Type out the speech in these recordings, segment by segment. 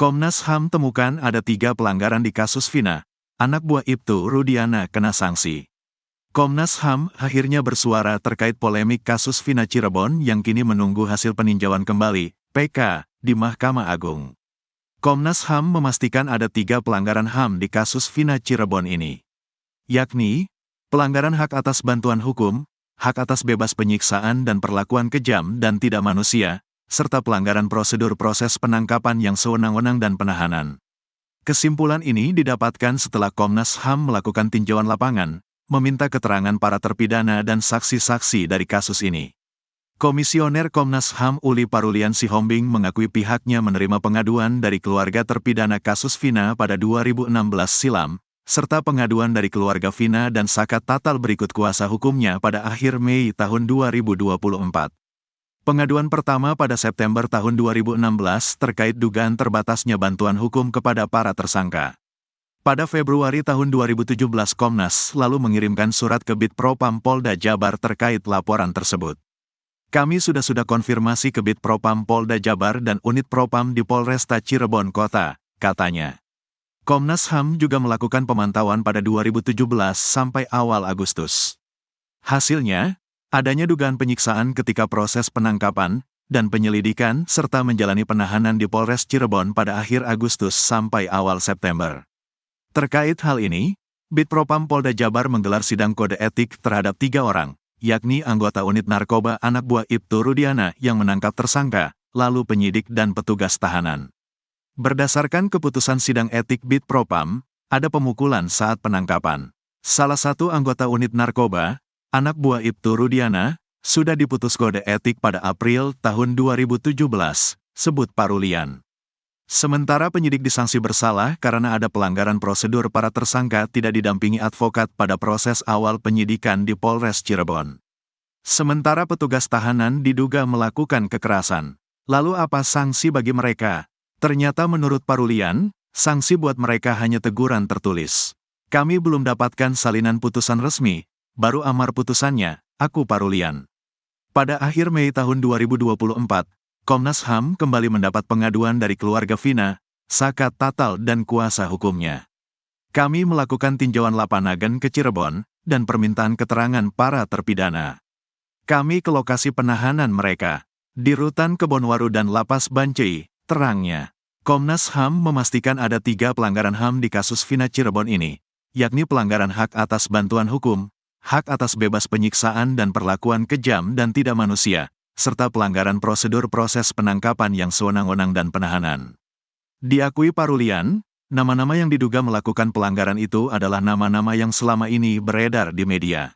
Komnas HAM temukan ada 3 pelanggaran di kasus Vina, anak buah Ibtu Rudiana kena sanksi. Komnas HAM akhirnya bersuara terkait polemik kasus Vina Cirebon yang kini menunggu hasil peninjauan kembali, PK, di Mahkamah Agung. Komnas HAM memastikan ada 3 pelanggaran HAM di kasus Vina Cirebon ini. Yakni, pelanggaran hak atas bantuan hukum, hak atas bebas penyiksaan dan perlakuan kejam dan tidak manusia, serta pelanggaran prosedur proses penangkapan yang sewenang-wenang dan penahanan. Kesimpulan ini didapatkan setelah Komnas HAM melakukan tinjauan lapangan, meminta keterangan para terpidana dan saksi-saksi dari kasus ini. Komisioner Komnas HAM Uli Parulian Sihombing mengakui pihaknya menerima pengaduan dari keluarga terpidana kasus Vina pada 2016 silam, serta pengaduan dari keluarga Vina dan Sakat Tatal berikut kuasa hukumnya pada akhir Mei tahun 2024. Pengaduan pertama pada September tahun 2016 terkait dugaan terbatasnya bantuan hukum kepada para tersangka. Pada Februari tahun 2017 Komnas lalu mengirimkan surat ke Bid Propam Polda Jabar terkait laporan tersebut. Kami sudah konfirmasi ke Bid Propam Polda Jabar dan Unit Propam di Polresta Cirebon Kota, katanya. Komnas HAM juga melakukan pemantauan pada 2017 sampai awal Agustus. Hasilnya, adanya dugaan penyiksaan ketika proses penangkapan dan penyelidikan serta menjalani penahanan di Polres Cirebon pada akhir Agustus sampai awal September. Terkait hal ini, Bid Propam Polda Jabar menggelar sidang kode etik terhadap 3 orang, yakni anggota unit narkoba anak buah Ibtu Rudiana yang menangkap tersangka, lalu penyidik dan petugas tahanan. Berdasarkan keputusan sidang etik Bid Propam, ada pemukulan saat penangkapan. Salah satu anggota unit narkoba, anak buah Ibtu Rudiana, sudah diputus kode etik pada April tahun 2017, sebut Parulian. Sementara penyidik disanksi bersalah karena ada pelanggaran prosedur para tersangka tidak didampingi advokat pada proses awal penyidikan di Polres Cirebon. Sementara petugas tahanan diduga melakukan kekerasan. Lalu apa sanksi bagi mereka? Ternyata menurut Parulian, sanksi buat mereka hanya teguran tertulis. Kami belum dapatkan salinan putusan resmi. Baru amar putusannya, aku Parulian. Pada akhir Mei tahun 2024, Komnas HAM kembali mendapat pengaduan dari keluarga Vina, Sakat Tatal dan kuasa hukumnya. Kami melakukan tinjauan lapangan ke Cirebon dan permintaan keterangan para terpidana. Kami ke lokasi penahanan mereka, di Rutan Kebonwaru dan Lapas Bancai, terangnya. Komnas HAM memastikan ada 3 pelanggaran HAM di kasus Vina Cirebon ini, yakni pelanggaran hak atas bantuan hukum, hak atas bebas penyiksaan dan perlakuan kejam dan tidak manusia, serta pelanggaran prosedur proses penangkapan yang sewenang-wenang dan penahanan. Diakui Parulian, nama-nama yang diduga melakukan pelanggaran itu adalah nama-nama yang selama ini beredar di media.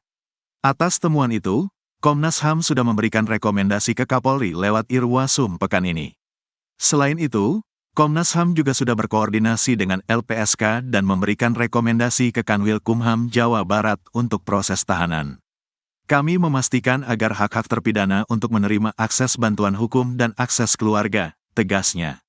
Atas temuan itu, Komnas HAM sudah memberikan rekomendasi ke Kapolri lewat Irwasum pekan ini. Selain itu, Komnas HAM juga sudah berkoordinasi dengan LPSK dan memberikan rekomendasi ke Kanwil Kumham Jawa Barat untuk proses tahanan. Kami memastikan agar hak-hak terpidana untuk menerima akses bantuan hukum dan akses keluarga, tegasnya.